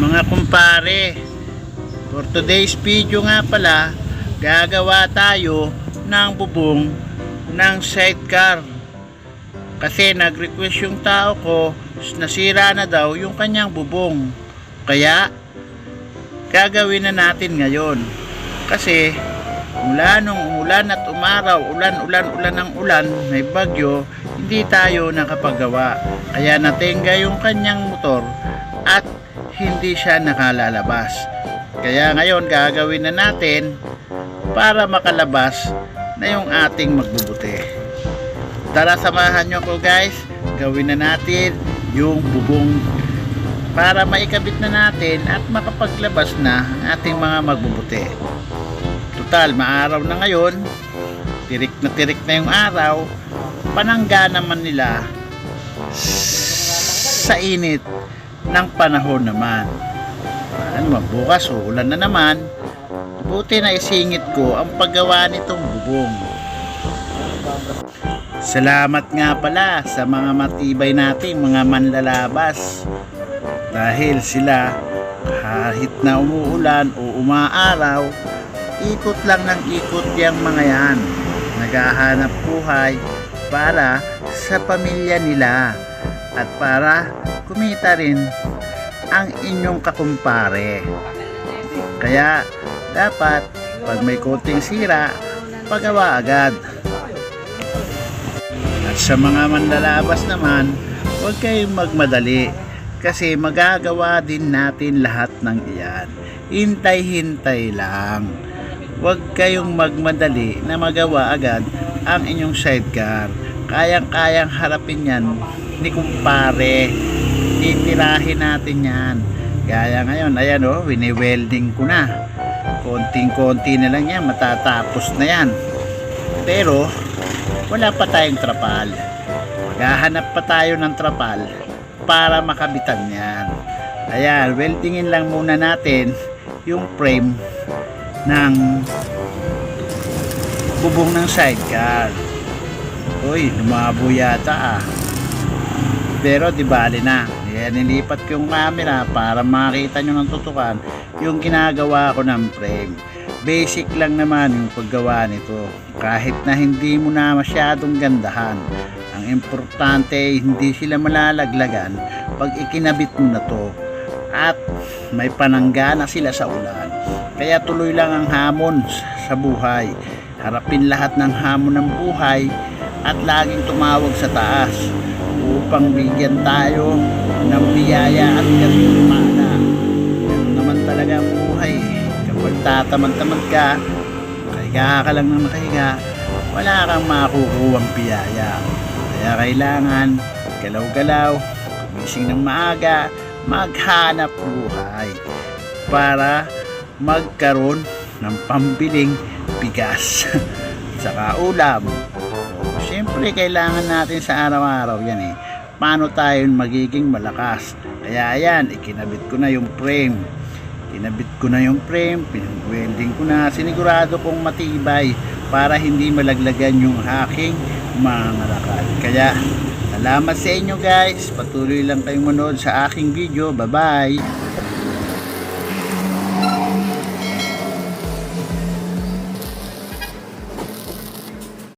Mga kumpare, for today's video nga pala, gagawa tayo ng bubong ng sidecar. Kasi nag-request yung tao ko, nasira na daw yung kanyang bubong. Kaya, gagawin na natin ngayon. Kasi, mula nung umulan at umaraw, ulan, may bagyo, hindi tayo nakapagawa. Kaya natingga yung kanyang motor at hindi siya nakalalabas. Kaya ngayon gagawin na natin para makalabas na yung ating magbubuti. Tara, samahan nyo ko guys, gawin na natin yung bubong para maikabit na natin at makapaglabas na ating mga magbubuti. Total, maaraw na ngayon, tirik na yung araw, panangga naman nila sa init ng panahon naman. Bukas ulan na naman, buti na isingit ko ang paggawa nitong bubong. Salamat nga pala sa mga matibay nating mga manlalabas, dahil sila kahit na umuulan o umaaraw, ikot lang ng ikot yung mga yan, naghahanap buhay para sa pamilya nila at para kumita rin ang inyong kakumpare. Kaya dapat pag may konting sira, pagawa agad. At sa mga manlalabas naman, huwag kayong magmadali kasi magagawa din natin lahat ng iyan. Hintay-hintay lang. Huwag kayong magmadali na magawa agad ang inyong sidecar. Kayang-kayang harapin yan ni kumpare. Titirahin natin yan. Gaya ngayon, ayan o, wini-welding ko na. Konting-konti na lang yan, matatapos na yan. Pero wala pa tayong trapal. Maghahanap pa tayo ng trapal para makabitan yan. Ayan, weldingin lang muna natin yung frame ng bubong ng sidecar. Uy, lumabo yata ah. Pero di bali na. Yan, nilipat ko yung camera para makita nyo ng tutukan yung ginagawa ko ng frame. Basic lang naman yung paggawa nito. Kahit na hindi mo na masyadong gandahan, ang importante hindi sila malalaglagan pag ikinabit mo na to. At may panangga na sila sa ulan. Kaya tuloy lang ang hamon sa buhay. Harapin lahat ng hamon ng buhay at laging tumawag sa taas upang bigyan tayo ng biyaya at gantimpala. Ganun naman talaga ang buhay. Kapag tatamad-tamad ka, nakahiga ka lang ng nakahiga, wala kang makukuhang biyaya. Kaya kailangan galaw-galaw, gumising ng maaga, maghanap buhay para magkaroon ng pambiling bigas saka ulam. Siyempre kailangan natin sa araw-araw yan eh. Paano tayo magiging malakas? Kaya ayan, ikinabit ko na yung frame. Welding ko na. Sinigurado kong matibay para hindi malaglagan yung aking mga ngalakal. Kaya salamat sa inyo guys. Patuloy lang kayong manood sa aking video. Bye bye.